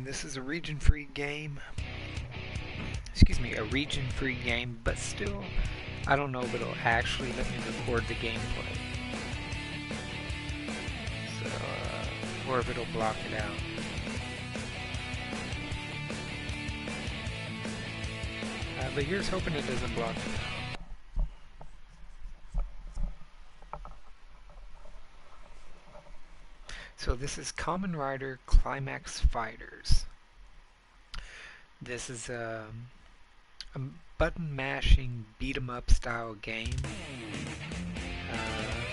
mean, this is a region-free game. Excuse me, a region-free game, but still, I don't know if it'll actually let me record the gameplay. So, or if it'll block it out. But here's hoping it doesn't block it out. So this is Kamen Rider Climax Fighters. This is a button-mashing beat-em-up style game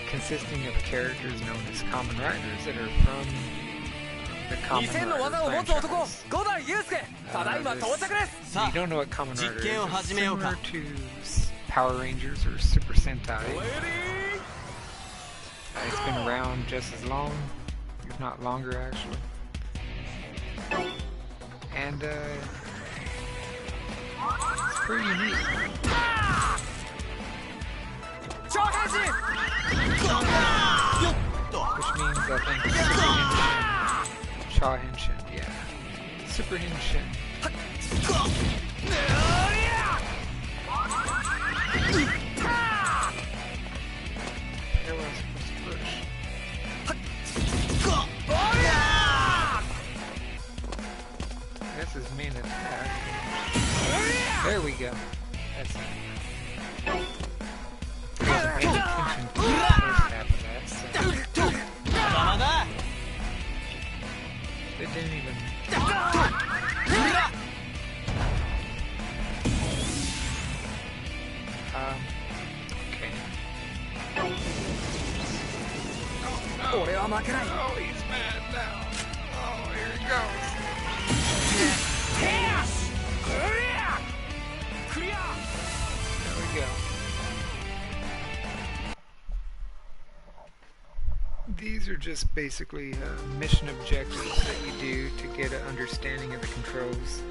consisting of characters known as Kamen Riders that are from the Kamen Rider franchise. You don't know what Kamen Rider is. It's similar to Power Rangers or Super Sentai. It's been around just as long, if not longer actually. And it's pretty unique. Which means I think Super Henshin. Henshin, yeah. Super Henshin. That's his main attack. There we go. That's it. I wasn't paying attention to the first half of that, so. It didn't even. Okay. Oh, no. Oh, he's mad now. Oh, here he goes. There we go. These are just basically mission objectives that you do to get an understanding of the controls.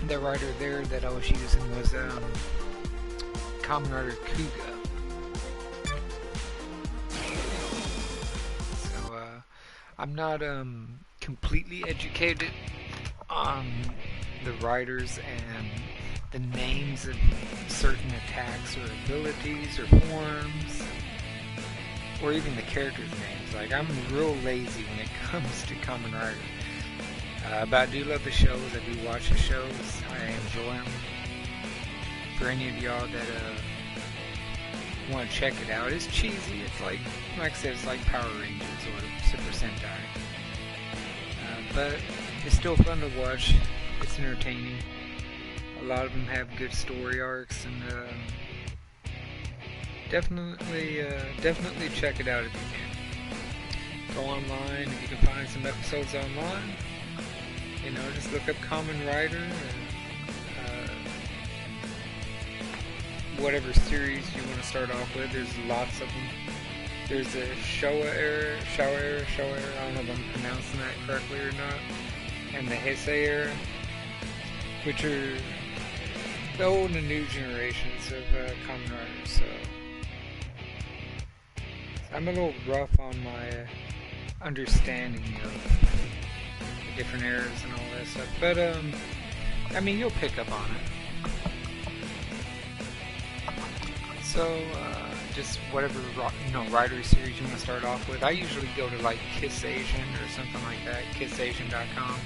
The rider there that I was using was Kamen Rider Kuga. So I'm not completely educated on the riders and the names of certain attacks or abilities or forms, or even the characters' names. Like, I'm real lazy when it comes to Kamen Rider. But I do love the shows. I do watch the shows. I enjoy them. For any of y'all that want to check it out, it's cheesy. It's like I said, it's like Power Rangers or Super Sentai. But it's still fun to watch. It's entertaining. A lot of them have good story arcs, and definitely check it out if you can. Go online if you can find some episodes online. You know, just look up Kamen Rider, whatever series you want to start off with. There's lots of them. There's a Showa-era, I don't know if I'm pronouncing that correctly or not, and the Heisei-era, which are the old and new generations of Kamen Riders. So I'm a little rough on my understanding of the different eras and all that stuff, but I mean, you'll pick up on it. So just whatever rider series you want to start off with. I usually go to like Kiss Asian or something like that, kissasian.com,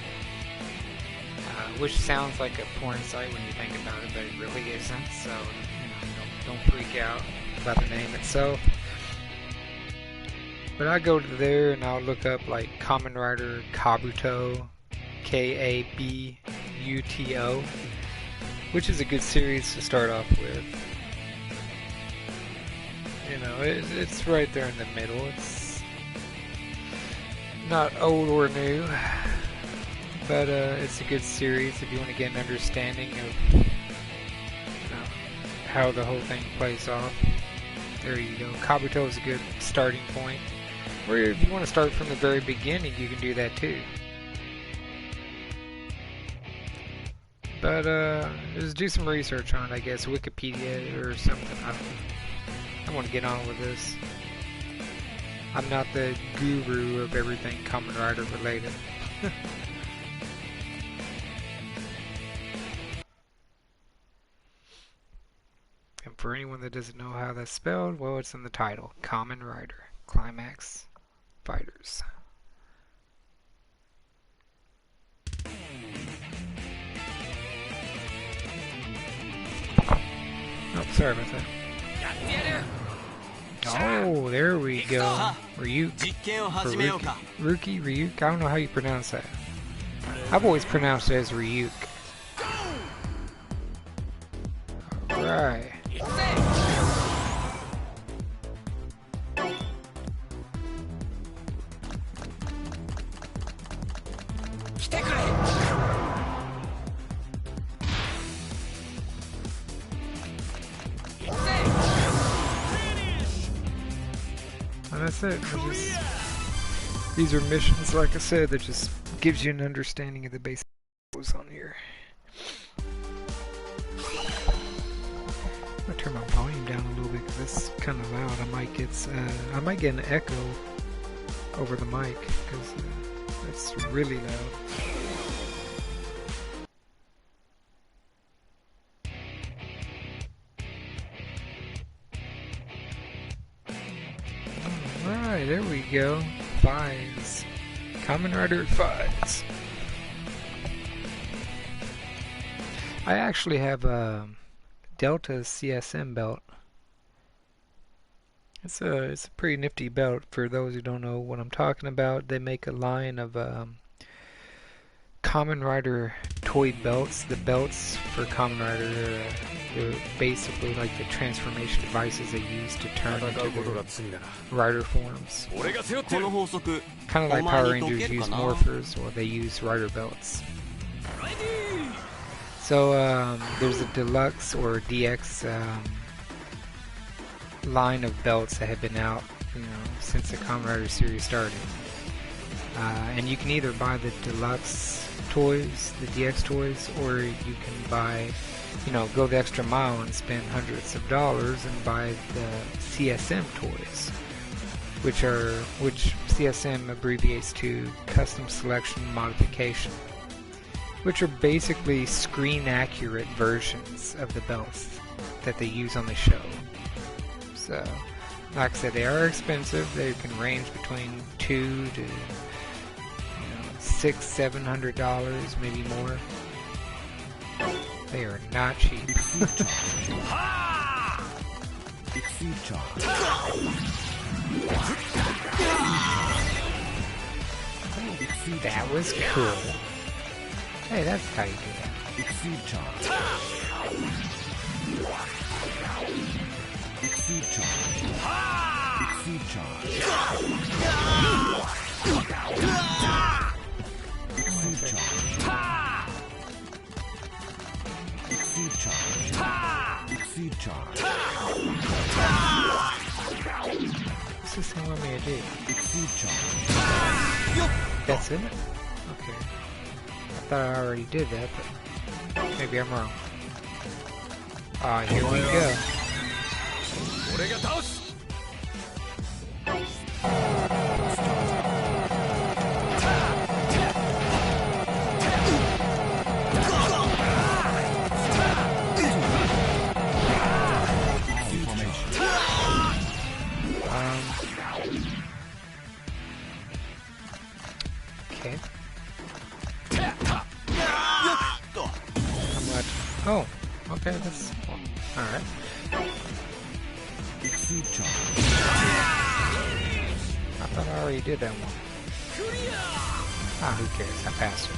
which sounds like a porn site when you think about it, but it really isn't. So don't freak out about the name itself. But I go to there and I'll look up like Kamen Rider Kabuto, Kabuto, which is a good series to start off with. You know, it's right there in the middle. It's not old or new, but it's a good series if you want to get an understanding of how the whole thing plays off. There you go. Kabuto is a good starting point. Or if you want to start from the very beginning, you can do that too. But just do some research on it, I guess. Wikipedia or something. I don't know. I want to get on with this. I'm not the guru of everything Kamen Rider related. And for anyone that doesn't know how that's spelled, well, it's in the title. Kamen Rider Climax Fighters. Oh, sorry about that. Oh, there we go. Ryuk. Ryuk. I don't know how you pronounce that. I've always pronounced it as Ryuk. Alright. And that's it. These are missions, like I said, that just gives you an understanding of the basics on here. I'm gonna turn my volume down a little bit because it's kind of loud. I might get an echo over the mic because it's really loud. Alright, there we go. Fives. Kamen Rider 5s. I actually have a Delta CSM belt. It's a pretty nifty belt for those who don't know what I'm talking about. They make a line of Kamen Rider toy belts. The belts for Kamen Rider, they're basically like the transformation devices they use to turn into the rider forms. Kind of like Power Rangers use morphers, or they use rider belts. So there's a deluxe or DX line of belts that have been out, since the Kamen Rider series started. And you can either buy the deluxe toys, the DX toys, or you can buy, go the extra mile and spend hundreds of dollars and buy the CSM toys, which CSM abbreviates to Custom Selection Modification, which are basically screen accurate versions of the belts that they use on the show. So, like I said, they are expensive. They can range between $200 to $600-700, maybe more. They are not cheap. That was cool. Hey, that's how you do that. What's this thing want me to do? That's it? Okay. I thought I already did that, but maybe I'm wrong. Ah, here we go. Okay. Oh, okay, that's alright. I thought I already did that one. Ah, who cares? I passed it.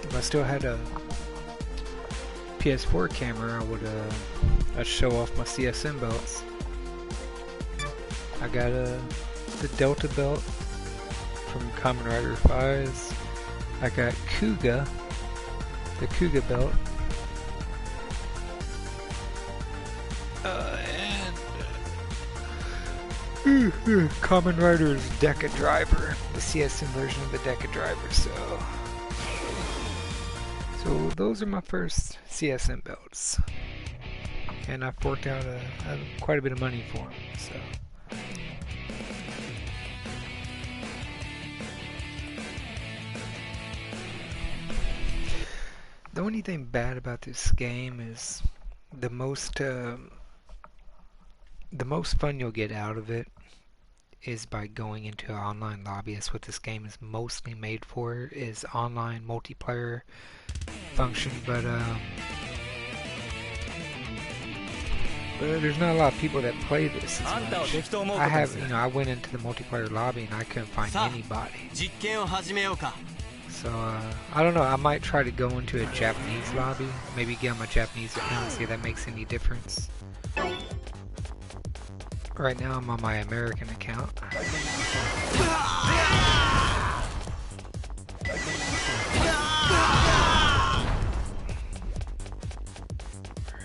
If I still had a PS4 camera, I would I'd show off my CSM belts. I got the Delta belt from Kamen Rider 5s. I got Kuga, the Kuga belt. And Kamen Rider's Deca Driver, the CSM version of the Deca Driver, so So those are my first CSM belts, and I've worked out quite a bit of money for them. So. The only thing bad about this game is the most fun you'll get out of it is by going into an online lobby. That's what this game is mostly made for, is online multiplayer function, but there's not a lot of people that play this as much. I went into the multiplayer lobby and I couldn't find anybody. So, I don't know, I might try to go into a Japanese lobby, maybe get on my Japanese account and see if that makes any difference. Right now I'm on my American account.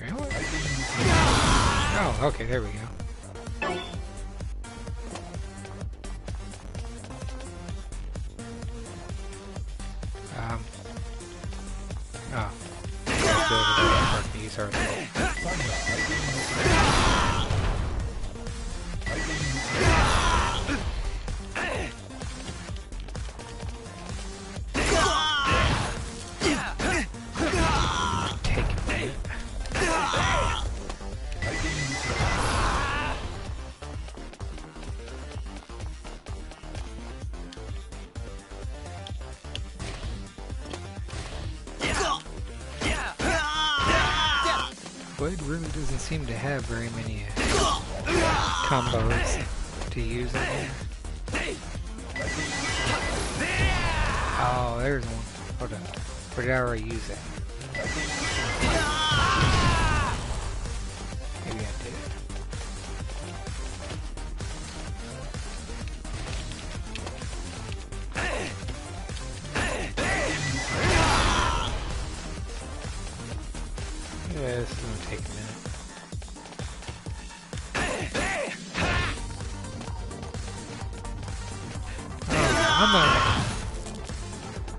Really? Oh, okay, there we go. Blade really doesn't seem to have very many combos to use in here. Oh, there's one. Hold on. Where did I already use that? Maybe I did. Yeah, this is gonna take a minute.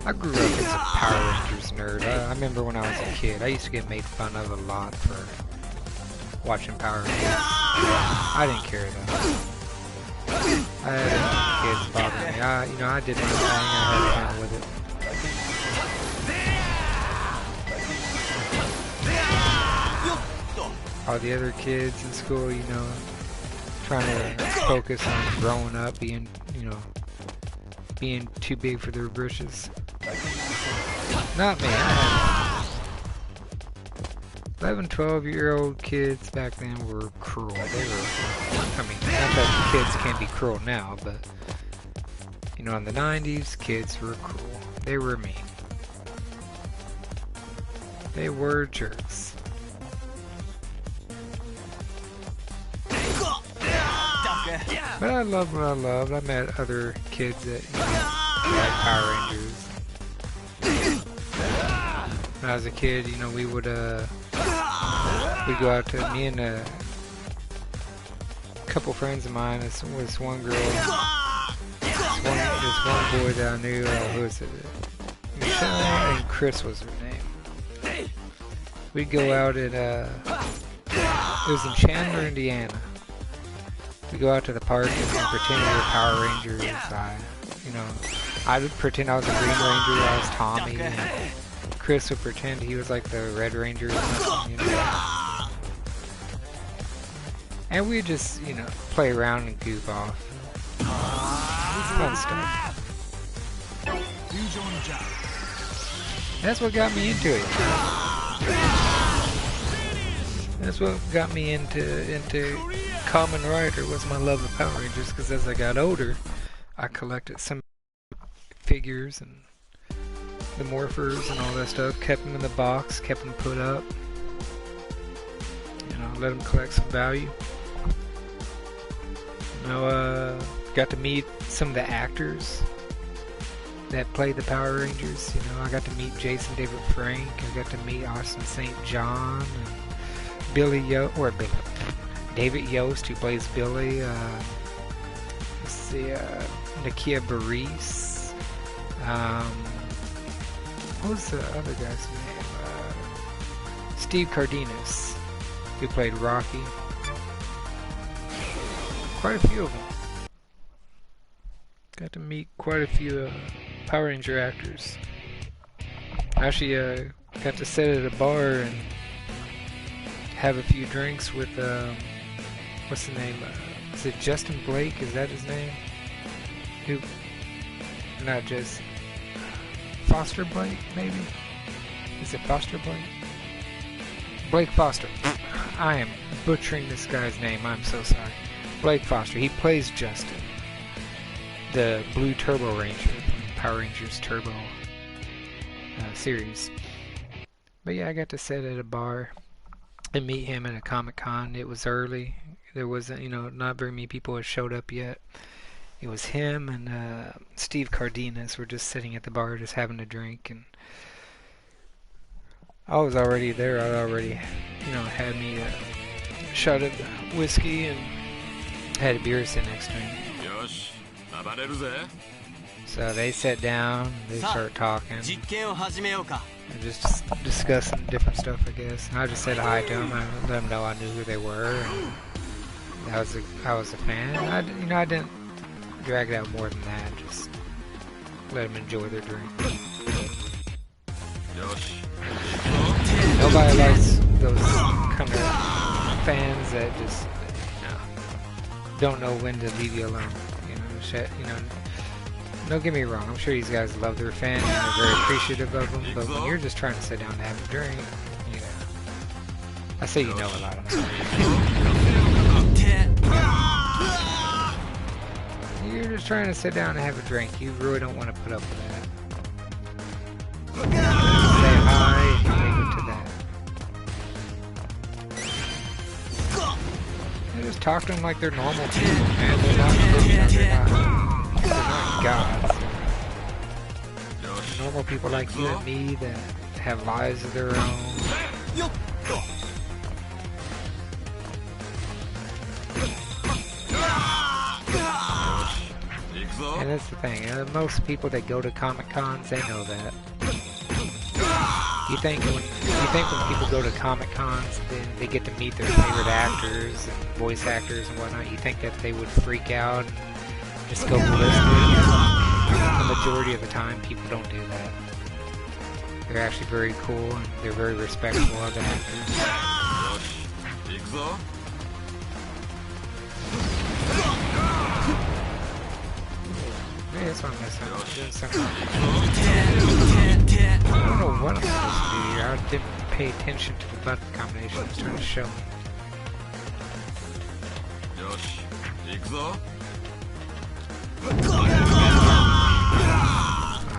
I grew up as a Power Rangers nerd. I remember when I was a kid, I used to get made fun of a lot for watching Power Rangers. I didn't care though. I had kids bother me. I did my thing. I had fun with it. All the other kids in school, trying to focus on growing up, being too big for their britches. Not me. 11, 12-year-old kids back then were cruel. Not that kids can't be cruel now, but, in the 90s, kids were cruel. They were mean. They were jerks. But I loved what I loved. I met other kids that like Power Rangers. When I was a kid, we would we'd go out to me and a couple friends of mine. This one girl, this one boy that I knew. Who was it? Michelle and Chris was her name. We'd go out at it was in Chandler, Indiana. We go out to the park and pretend we were Power Rangers. I would pretend I was a Green Ranger, I was Tommy, and Chris would pretend he was like the Red Ranger or something, And we'd just, play around and goof off. Fun stuff. That's what got me into it. That's what got me into Kamen Rider, was my love of Power Rangers, because as I got older, I collected some figures and the morphers and all that stuff, kept them in the box, kept them put up, let them collect some value. Got to meet some of the actors that played the Power Rangers. I got to meet Jason David Frank, I got to meet Austin St. John, and David Yost, who plays Billy. Let's see, Nakia Baris. what was the other guy's name? Steve Cardenas, who played Rocky. Quite a few of them. Got to meet quite a few Power Ranger actors. Actually, got to sit at a bar and have a few drinks with, what's the name? Is it Justin Blake? Is that his name? Who? Not just Foster Blake, maybe? Is it Foster Blake? Blake Foster. I am butchering this guy's name. I'm so sorry. Blake Foster. He plays Justin, the Blue Turbo Ranger from Power Rangers Turbo series. But yeah, I got to sit at a bar and meet him at a Comic-Con. It was early. There wasn't, not very many people had showed up yet. It was him and Steve Cardenas were just sitting at the bar, just having a drink, and I was already there. I already, had me a shot of whiskey and had a beer sit next to him. So they sat down, they started talking, and just discussing different stuff, I guess. And I just said hi to them. I let them know I knew who they were. And I was a fan. I didn't drag it out more than that. Just let them enjoy their drink. Nobody likes those kind of fans that just don't know when to leave you alone. Don't get me wrong. I'm sure these guys love their fans and they're very appreciative of them. But when you're just trying to sit down and have a drink, I say a lot. I'm sorry. You're just trying to sit down and have a drink. You really don't want to put up with that. Say hi and leave it to that. You just talk to them like they're normal people, man. They're not gods. They're normal people like you and me that have lives of their own. And that's the thing. Most people that go to Comic-Cons, they know that. You think when people go to Comic-Cons, then they get to meet their favorite actors and voice actors and whatnot, you think that they would freak out and just go ballistic? The majority of the time, people don't do that. They're actually very cool and they're very respectful of the actors. Maybe that's what I'm messing up. I don't know what I'm supposed to do here. I didn't pay attention to the button combination it was trying to show me.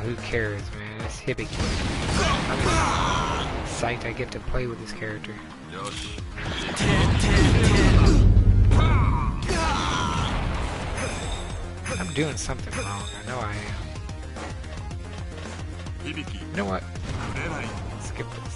Who cares, man? It's Hibiki. I'm psyched I get to play with this character. I'm doing something wrong. I know I am. You know what? Skip this.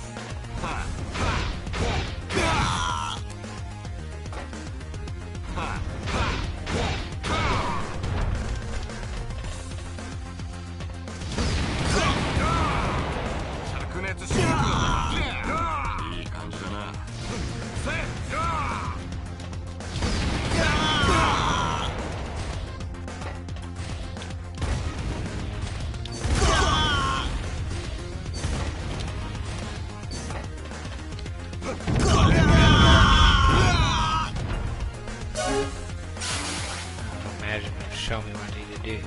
Imagine them show me what I need to do.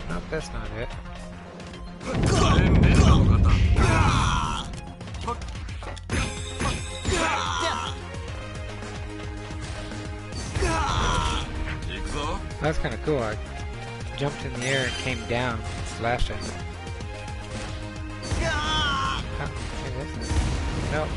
Nope, that's not it. That's kind of cool. I jumped in the air and came down and slashed at it. Nope.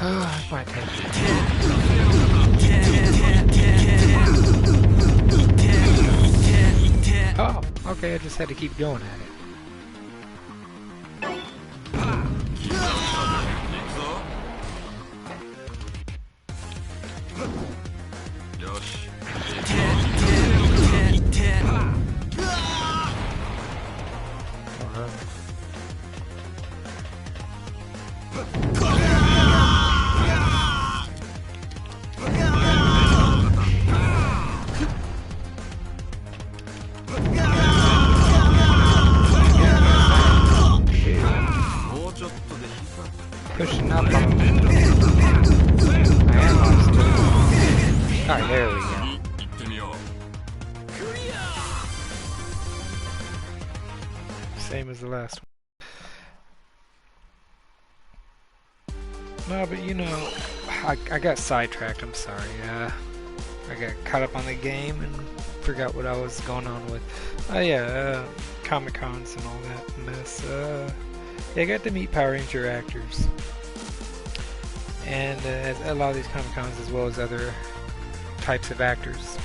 That's my attention. Oh, okay, I just had to keep going at it. Pushing up on him. I am lost too. Alright, there we go. Same as the last one. No, but you know, I got sidetracked, I'm sorry. I got caught up on the game and forgot what I was going on with. Oh yeah, Comic Cons and all that mess. Yeah, I got to meet Power Ranger actors. And a lot of these Comic Cons as well as other types of actors.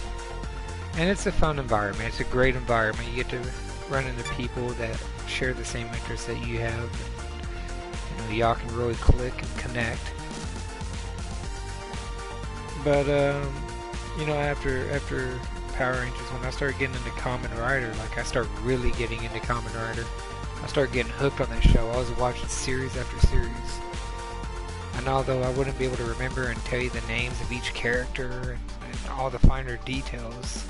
And it's a fun environment. It's a great environment. You get to run into people that share the same interests that you have. And, you know, y'all can really click and connect. But you know, after Power Rangers, when I started getting into Kamen Rider, like I started really getting into Kamen Rider. I started getting hooked on that show. I was watching series after series. And although I wouldn't be able to remember and tell you the names of each character and all the finer details,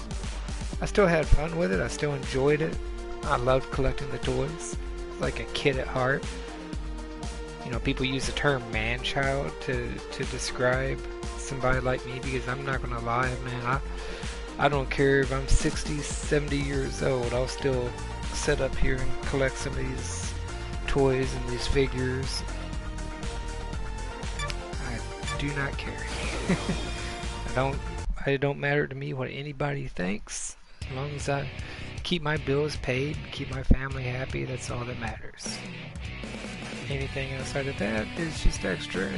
I still had fun with it. I still enjoyed it. I loved collecting the toys. Like a kid at heart. You know, people use the term man-child to describe somebody like me, because I'm not gonna lie, man. I don't care if I'm 60, 70 years old. I'll still sit up here and collect some of these toys and these figures. I do not care. It don't matter to me what anybody thinks. As long as I keep my bills paid, keep my family happy, that's all that matters. Anything outside of that is just extra.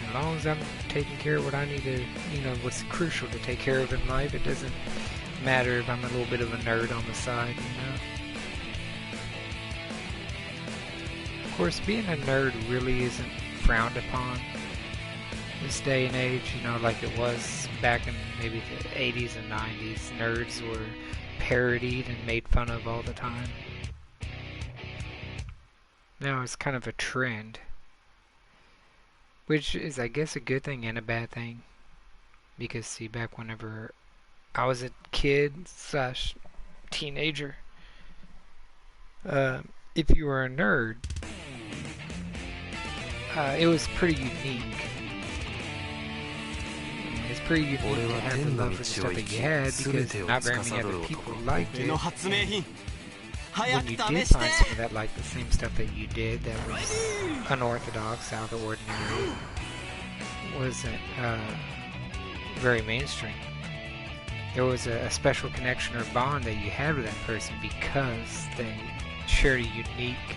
As long as I'm taking care of what I need to, you know, what's crucial to take care of in life, it doesn't matter if I'm a little bit of a nerd on the side, you know. Of course, being a nerd really isn't frowned upon this day and age, you know, like it was back in maybe the 80s and 90s. Nerds were parodied and made fun of all the time. Now it's kind of a trend, which is, I guess, a good thing and a bad thing. Because, see, back whenever I was a kid slash teenager, if you were a nerd, it was pretty unique. It's pretty unique to have the love for the stuff that you had, because not very many other people liked it. When you did find some of that, like the same stuff that you did that was unorthodox, out of the ordinary, wasn't very mainstream. There was a special connection or bond that you had with that person because they shared a unique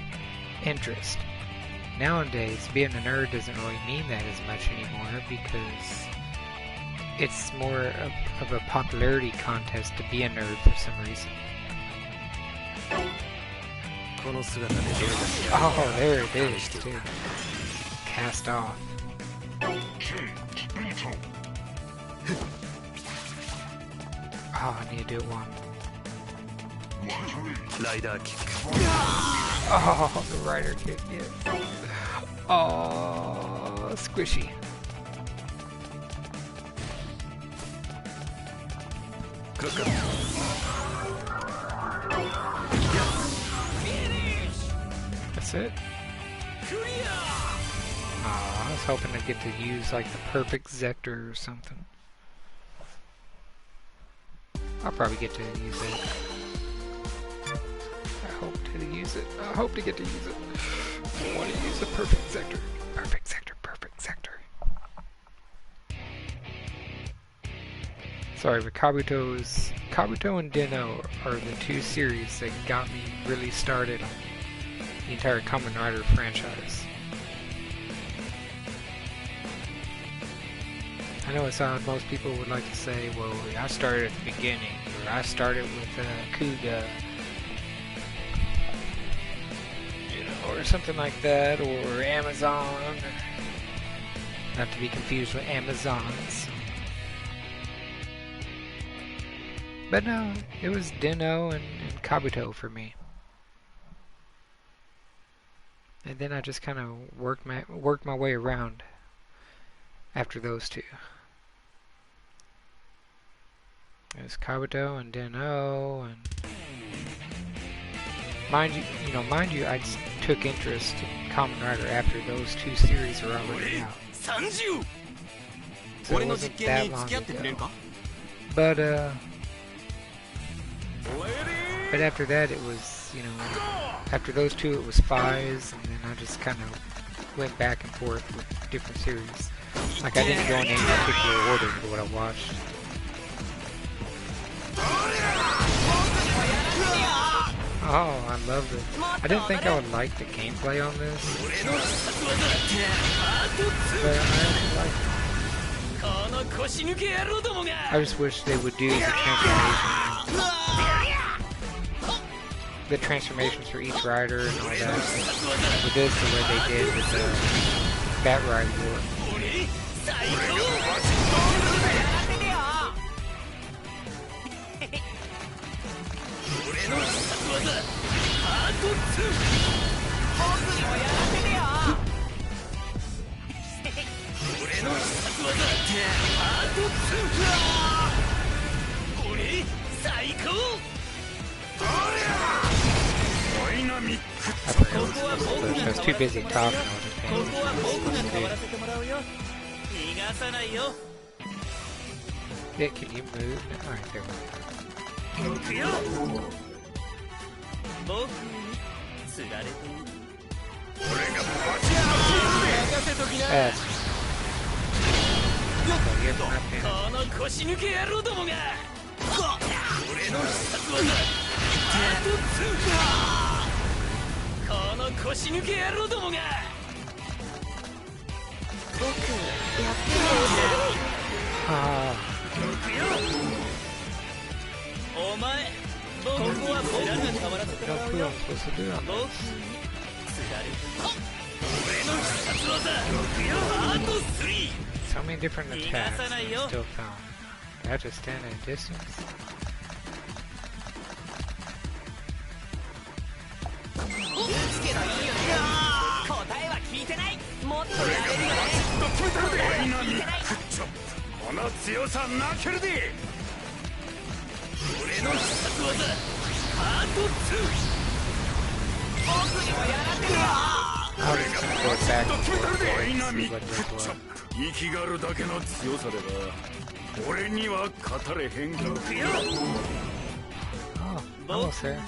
interest. Nowadays, being a nerd doesn't really mean that as much anymore, because it's more of a popularity contest to be a nerd for some reason. Oh, there it is, too. Cast off. Oh, I need to do one. Oh, the rider kick, yeah. Oh, squishy. That's it? Oh, I was hoping to get to use like the perfect Zector or something. I'll probably get to use it. I hope to use it. I hope to get to use it. I want to use the perfect Zector. Perfect Zector, perfect Zector. Sorry, but Kabuto and Dino are the two series that got me really started the entire Kamen Rider franchise. I know it's odd, most people would like to say, well, I started at the beginning, or I started with Kuga, you know, or something like that, or Amazon, not to be confused with Amazons. But no, it was Den-O and Kabuto for me. And then I just kind of worked my way around after those two. It was Kabuto and Den-O, and mind you, I took interest in Kamen Rider after those two series were already out. So it wasn't that long ago. But after that, it was, you know, after those two, it was Spies, and then I just kind of went back and forth with different series. Like, I didn't go in any particular order for what I watched. Oh, I loved it. I didn't think I would like the gameplay on this, but I actually liked it. I just wish they would do the transformations for each rider and all that with this the way they did with the Bat Ride War. I was too busy talking. I was just paying attention. Yeah, can you move? Alright, there we go. So many different attacks still found. I have to stand at a distance. I'll just go back and forth and see what does what. Oh, almost there.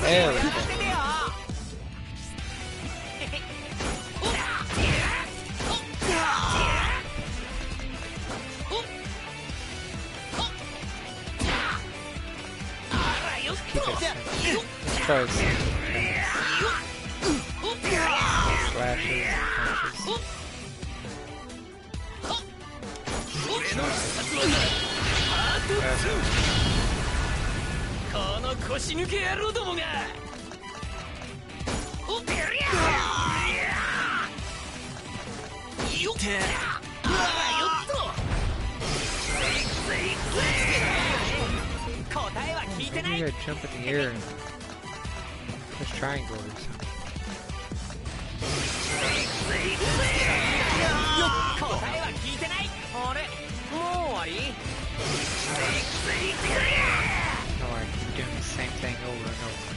There we go. Let's try to see. Slashes Maybe you gotta jump in the air and push triangle or something. No, I keep doing the same thing over and over.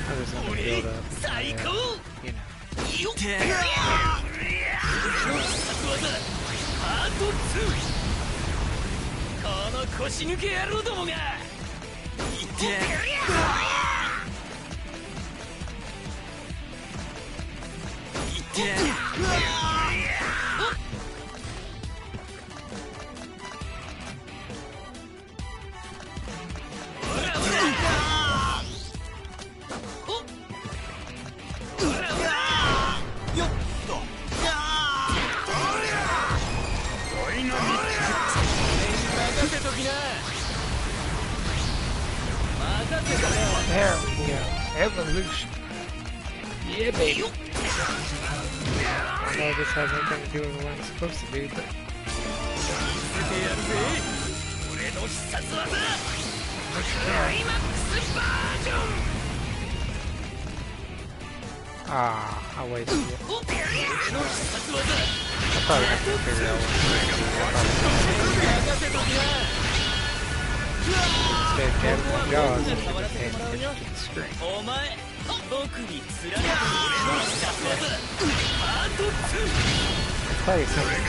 I was on the build up, you know. There we go. Evolution. Yeah, baby. I know this has nothing to do with what I'm supposed to do, but... Ah, I wasted it. I probably have to figure out what to do. Instead of jabbing my jaws, I should have paid attention to the screen. Play something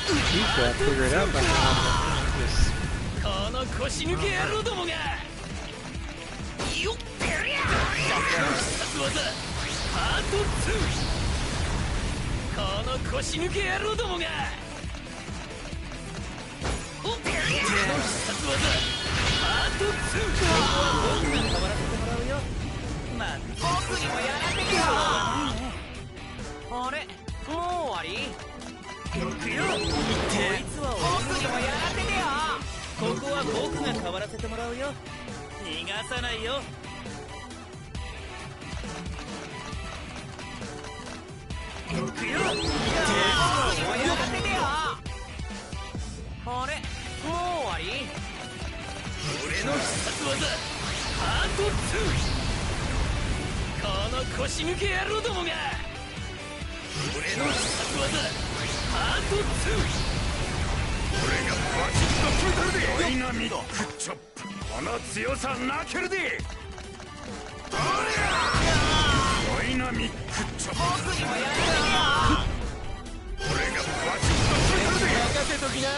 Usually I figure it out by now, but just... この強さなけるで。ダイナミックチョップ。僕にもやらせてよ。俺がバチッと決めたるで。任せときな。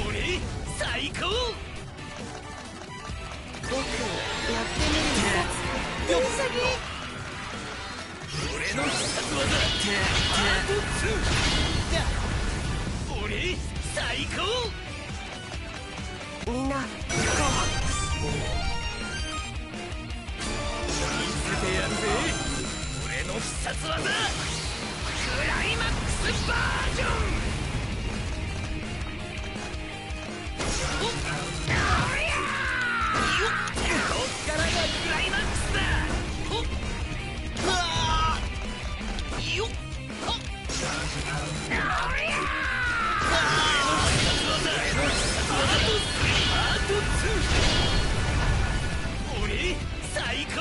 俺最高。僕やってみるよ。よっしゃぎ。俺の必殺技パート2。俺最高。みんな行こう。見せてやるぜ。俺の必殺技クライマックスバージョン。おっ、こっからがクライマックスだ。おっ、よっ、はっ、俺最高。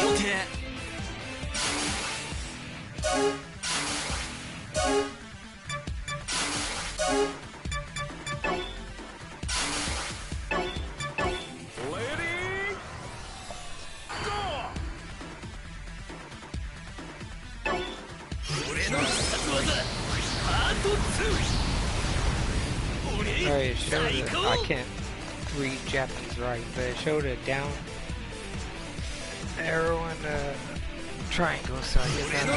よってAlright, it showed I can't read Japanese right, but it showed a down arrow and a triangle, so I guess that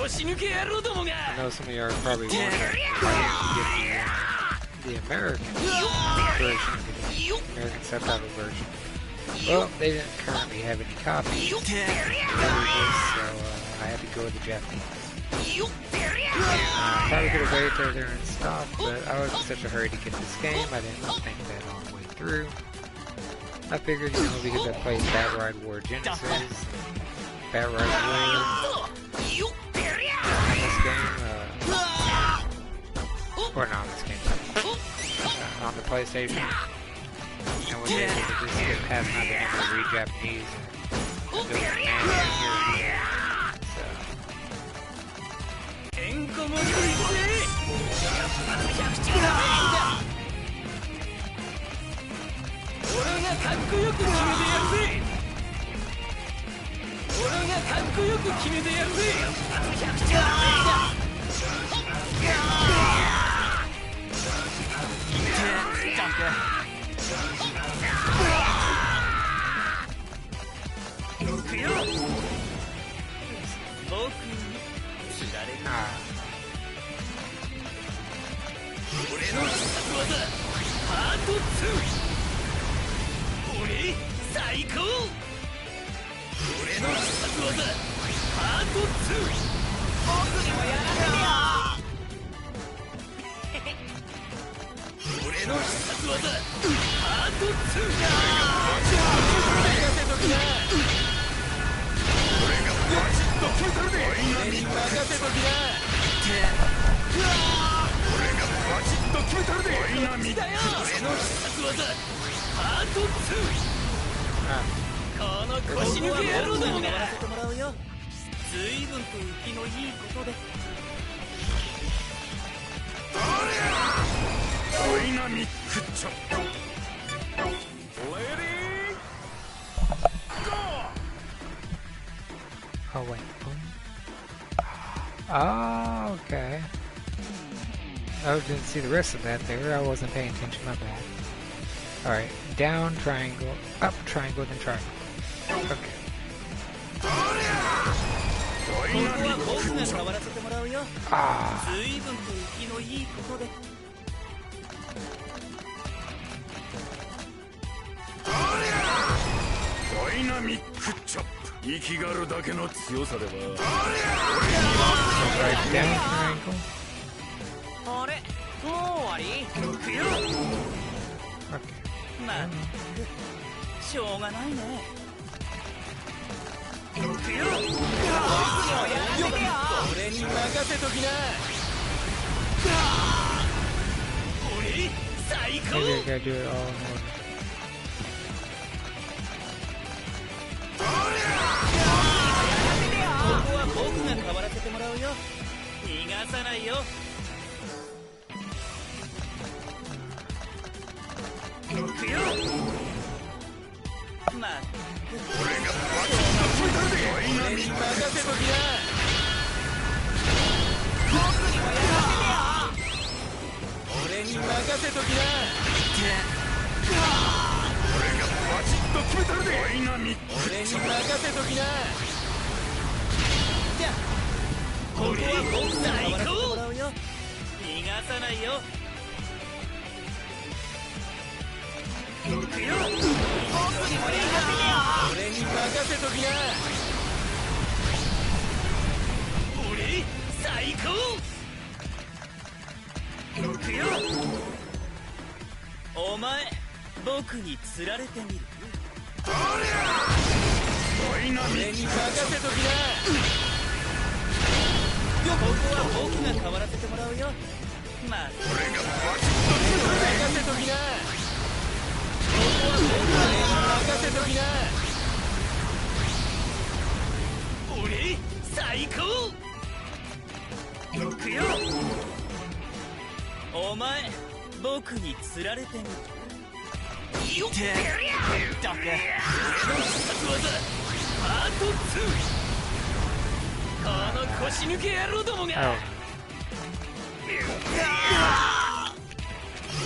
I know some of you are probably wondering why you get the American version, the American subtitle version. Well, they didn't currently have any copies of this, so I had to go with the Japanese. Probably could have waited till they're in stock, but I was in such a hurry to get this game, I didn't think that all the way through. I figured, you know, because I played Bat Ride War Genesis, Bat Ride War, this game, or not this game, on the PlayStation, and was able to just get past not being able to read Japanese and do it here. So. と決めたるで俺に任せときな俺がバチッと決めたるでダイナミック俺の必殺技パート2この腰抜け野郎どもがせてもらうよ随分と生きのいいことでダイナミックチョップOh wait. Oh, okay. I didn't see the rest of that there. I wasn't paying attention. My bad. Alright. Down, triangle, up, triangle, then triangle. Okay. Ah. Dynamic chop. 生きがるだけの強さでは。Right down, triangle. あれ、もう終わり？行くよ。Okay. まあ、しょうがないね。行くよ。俺に任せときな。俺最高。 Maybe I gotta do it all in order. ここは僕が変わらせてもらうよ。逃がさないよ。行くよ。まあ、俺がバチッと決めたるで。俺に任せときな。僕にもやらせてよ。俺に任せときな。俺がバチッと決めたるで。ダイナミック。俺に任せときな。じゃあ、ここは僕が最高。逃がさないよ。行くよ。僕にもやらせてよ。俺に任せときな。俺最高。行くよ。お前僕に釣られてみる。俺に任せときな。ここは僕が変わらせてもらうよ。まあ、俺がバチッと任せときな。ここは僕が任せときな。俺最高。行くよ。お前僕に釣られてみる。よっ、だけ俺の必殺技パート2。この腰抜け野郎どもが。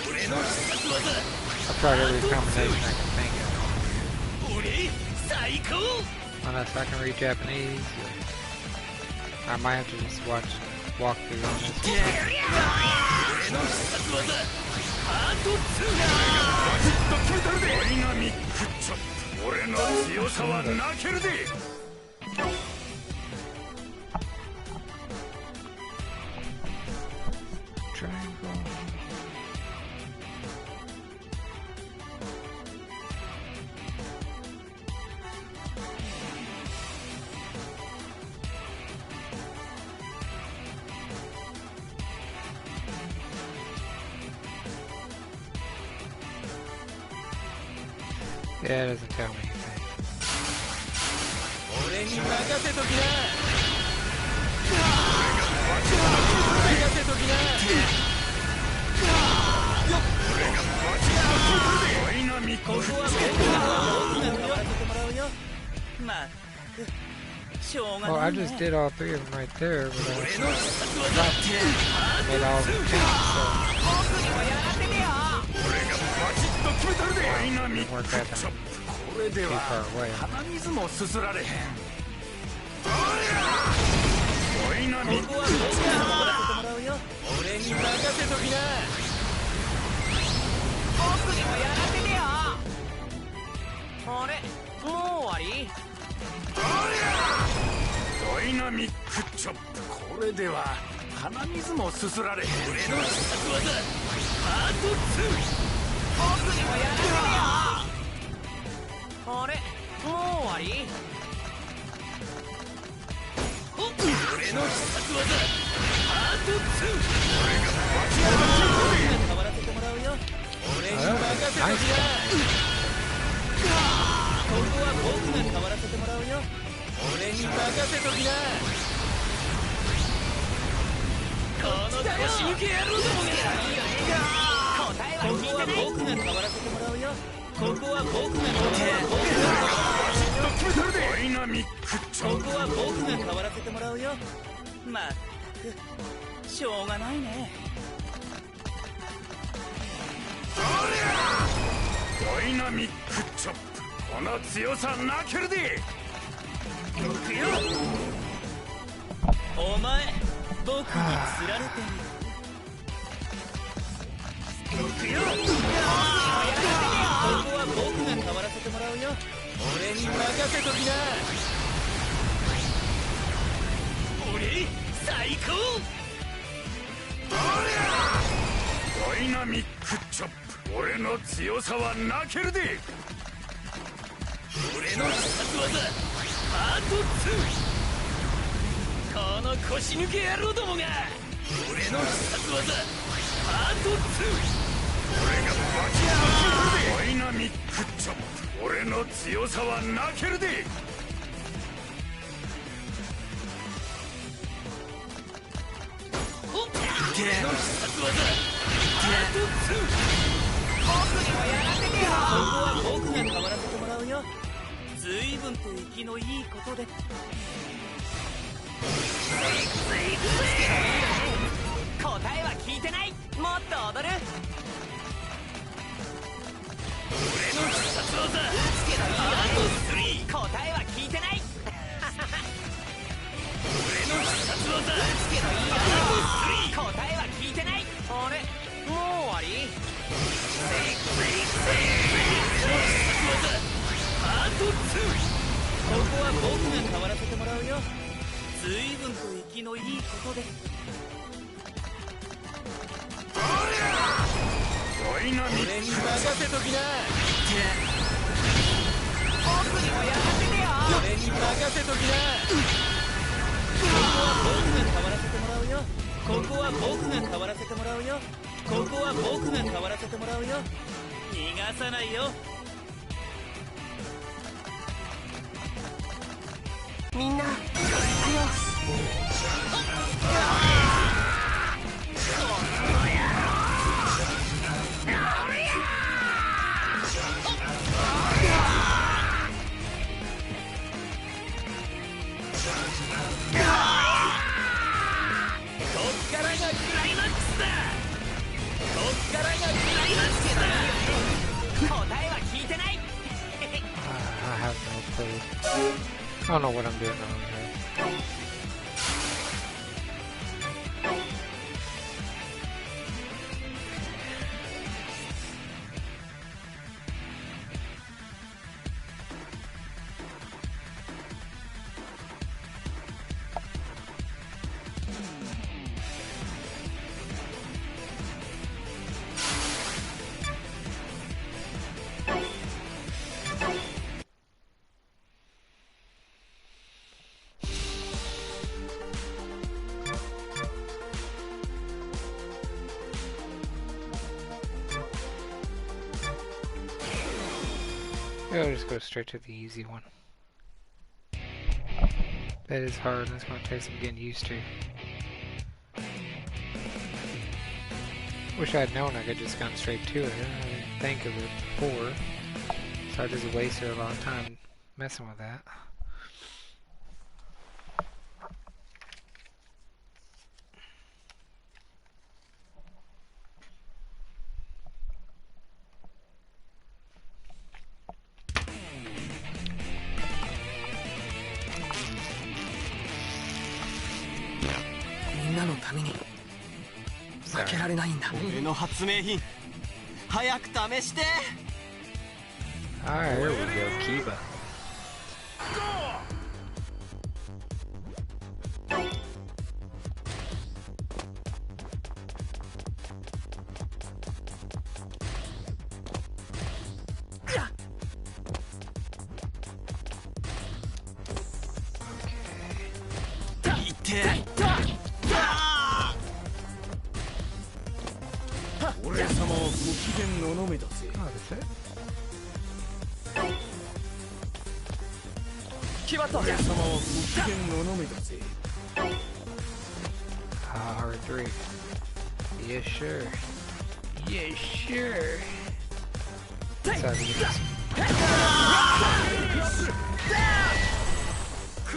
俺の必殺技 I'll try every combination I can think of. 俺最高。 Unless I can read Japanese. I might have to just walk through on this. 俺の必殺技パート2。バチッと決めたるで。ダイナミックチョップ。俺の強さは泣けるで。Triangle. Yeah, it doesn't tell me anything. 俺に任せときな。任せときな。俺がバチッと決めたるで。ダイナミック。ここは僕が変わらせてもらうよ。まあ、しょうが Oh, な I いね。 just did all three of them right there, but 俺 I の必殺技 made all of them count, 僕にもやらせてよ。俺がバチッと決めたるで。ダイナミッ so it ク didn't work that チョッ time. プ。これで Too は far away. 鼻水もすすられへん。ダイナミック。ここは僕が変わらせてもらうよ。俺に任せときな。僕にもやらせてよ。あれ、もう終わり？ダイナミックチョップ。これでは鼻水もすすられへん。俺の必殺技パート2。僕にもやらせてよ。あれ、もう終わり？俺の必殺技パート2。変わらせてもらうよ。俺に任せときな。ここは僕が変わらせてもらうよ。俺に任せときな。この腰抜け野郎どもが。ここは僕が変わらせてもらうよ。ここは僕がダイナミックチョーク。ここは僕が変わらせてもらうよ。まったくしょうがないね。ダイナミックチョップ。この強さなけるで。行くよ。お前僕に釣られてる。行くよ。ここは僕が変わらせてもらうよ。俺に任せときな。俺最高。ダイナミックチョップ。俺の強さはなけるで。俺の必殺技パート2。この腰抜け野郎どもが。俺の必殺技パート2。俺がバキッとダイナミックチョップ。俺の強さはなけるで。俺の必殺技パート2。僕にもやらせてよ。ここは僕が変わらせてもらうよ。随分と生きのいいことで。答えは聞いてない。もっと踊る。俺の必殺技パート3。答えは聞いてない。俺の必殺技パート3。答えは聞いてない。あれもう終わり。俺の必殺技パート2。ここは僕が変わらせてもらうよ。随分と生きのいいことで。ダイナミック。俺に任せときな。僕にもやらせてよ。俺に任せときな。ここは僕が変わらせてもらうよ。ここは僕が変わらせてもらうよ。ここは僕が変わらせてもらうよ。逃がさないよ。みんな行くよ。I don't know what I'm doing wrong here. I'll just go straight to the easy one. That is hard, that's going to take some getting used to. Wish I had known I could just gone straight to it. I didn't think of it before. So I just wasted a lot of time messing with that. Alright, here we go, Kiba. 俺様はご機嫌ののめだぜ。 Oh, that's it? 俺様はご機嫌ののめだぜ。 R3. Yes, sure. Yes, sure. That's how we get this.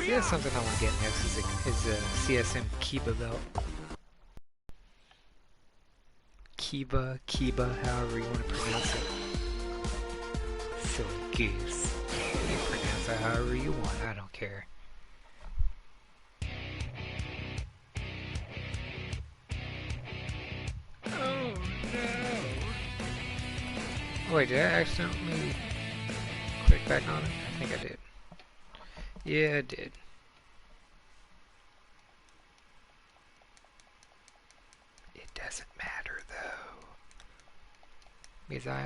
Yeah, something I want to get next is a CSM Kiba belt. Kiba, however you want to pronounce it. Silly goose. You pronounce it however you want, I don't care. Oh no! Wait, did I accidentally click back on it? I think I did. Yeah, I did. It doesn't matter though, because I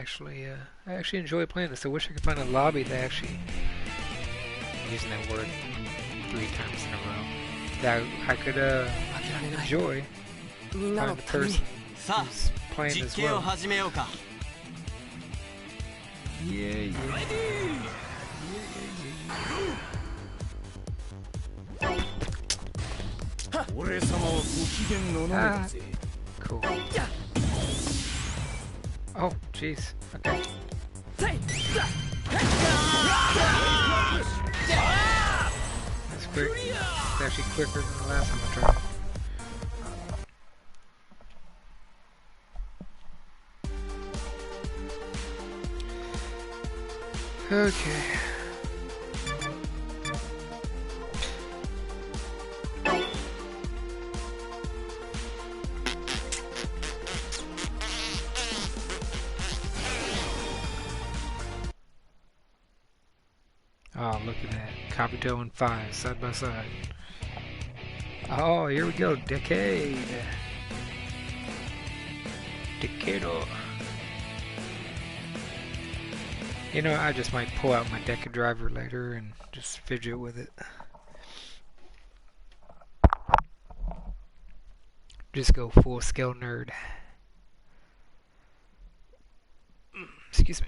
actually enjoy playing this. I wish I could find a lobby that actually, I'm using that word 3 times in a row, that I could enjoy. Find the person who's playing as well. Yeah. Cool. Oh, jeez. Okay. That's quick. It's actually quicker than the last time I tried. Okay. Oh, look at that. Kabuto and 5 side by side. Oh, here we go. Decade. Decado. You know, I just might pull out my Deca driver later and just fidget with it. Just go full scale nerd. Excuse me.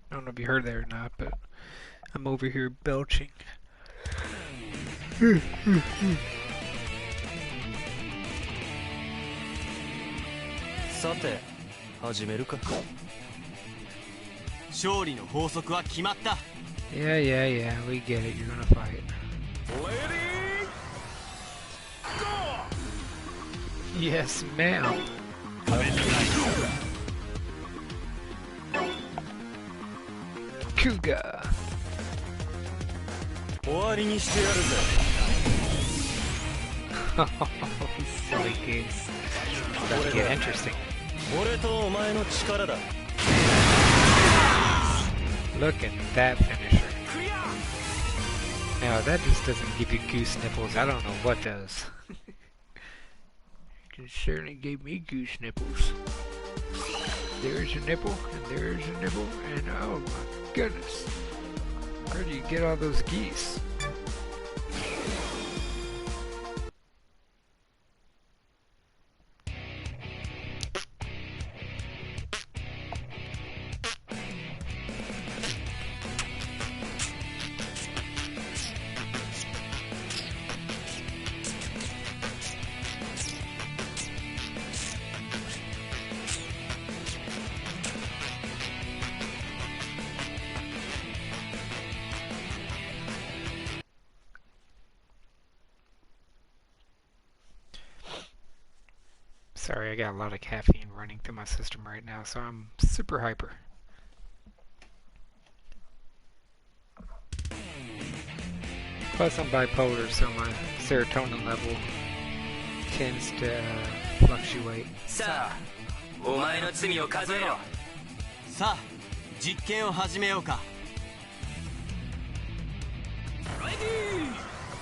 I don't know if you heard that or not, but I'm over here belching. Sate, 始めるか。 Yeah, we get it. You're gonna fight. Ready? Go! Yes, ma'am. Kuga. 終わりにしてやるぜ。 Silly goose. It's about to get interesting. 俺とお前の力だ。 Look at that finisher. Now that just doesn't give you goose nipples. I don't know what does. It certainly gave me goose nipples. There's a nipple, and there's a nipple, and oh my goodness. Where do you get all those geese? Sorry, I got a lot of caffeine running through my system right now, so I'm super hyper. Plus I'm bipolar, so my serotonin level tends to fluctuate. さあ、お前の罪を数えろ。さあ、実験を始めようか。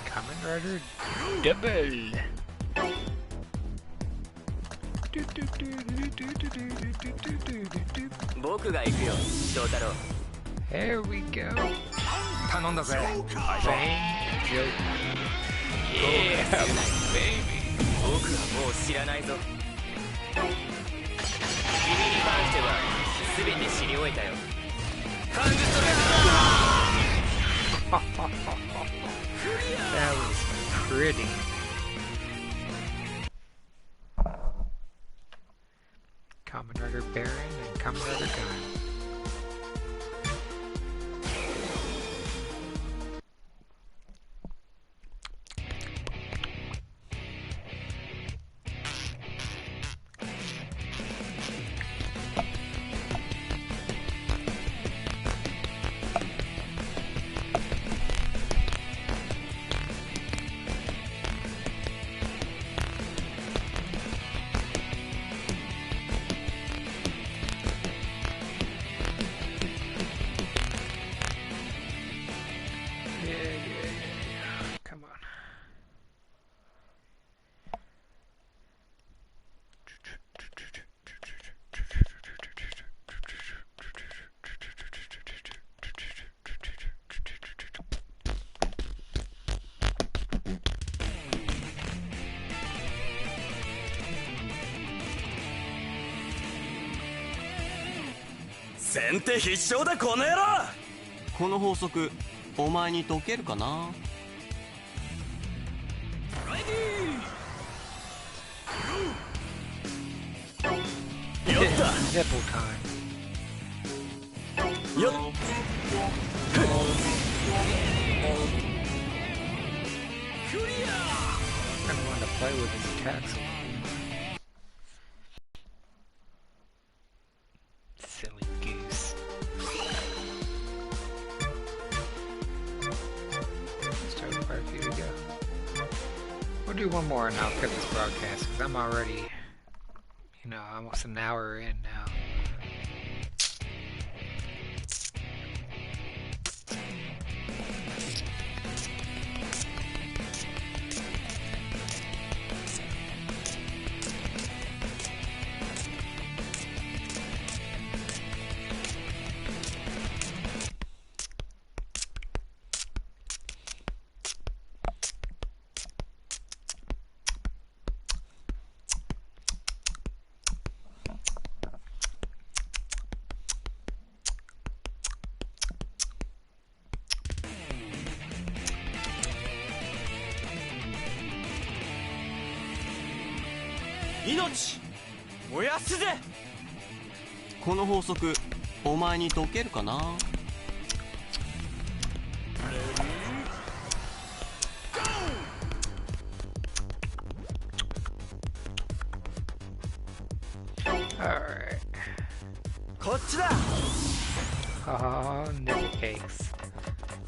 Kamen Rider Double! There we go. 頼んだぜ。 Bang joke. Yeah, baby. 僕はもう知らないぞ。君に関しては全て知り終えたよ。ハングストライク。 That was pretty. Kamen Rider Baron and Kamen Rider Gun. Come on. "先手必勝だこの野郎!」この法則お前に解けるかな。よった Nipple time. よっ I don't want to play with his attacks a lot more. Silly goose. Start quite a few to go. We'll do one more and I'll cut this broadcast because I'm already, you know, almost an hour in now.命燃やすぜ。この法則お前に解けるかな。Alright. こっちだ。 Oh, nipple cakes.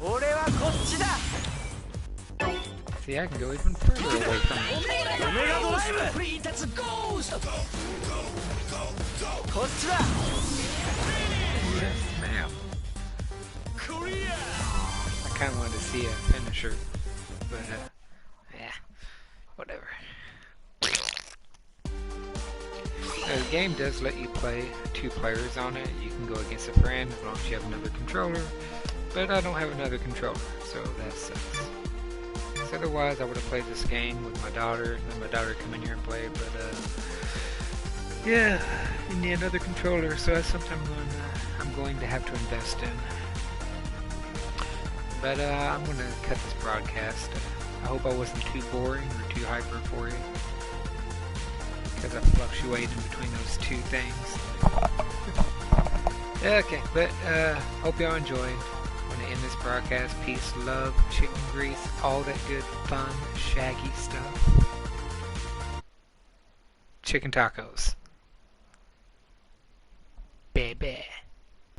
俺はこっちだ。 See, I can go even further away from it. オメガドライブ。こっちだ。 Yes, ma'am. I kind of wanted to see a finisher, but yeah, whatever. The game does let you play 2 players on it. You can go against a friend as long as you have another controller, but I don't have another controller, so that sucks. So otherwise, I would have played this game with my daughter, and then my daughter come in here and play, but yeah, you need another controller, so that's something I'm going to have to invest in. But I'm going to cut this broadcast. I hope I wasn't too boring or too hyper for you, because I fluctuate in between those 2 things. Okay, but hope y'all enjoyed. I'm going to end this broadcast. Peace, love, chicken grease, all that good, fun, shaggy stuff. Chicken tacos. Baby.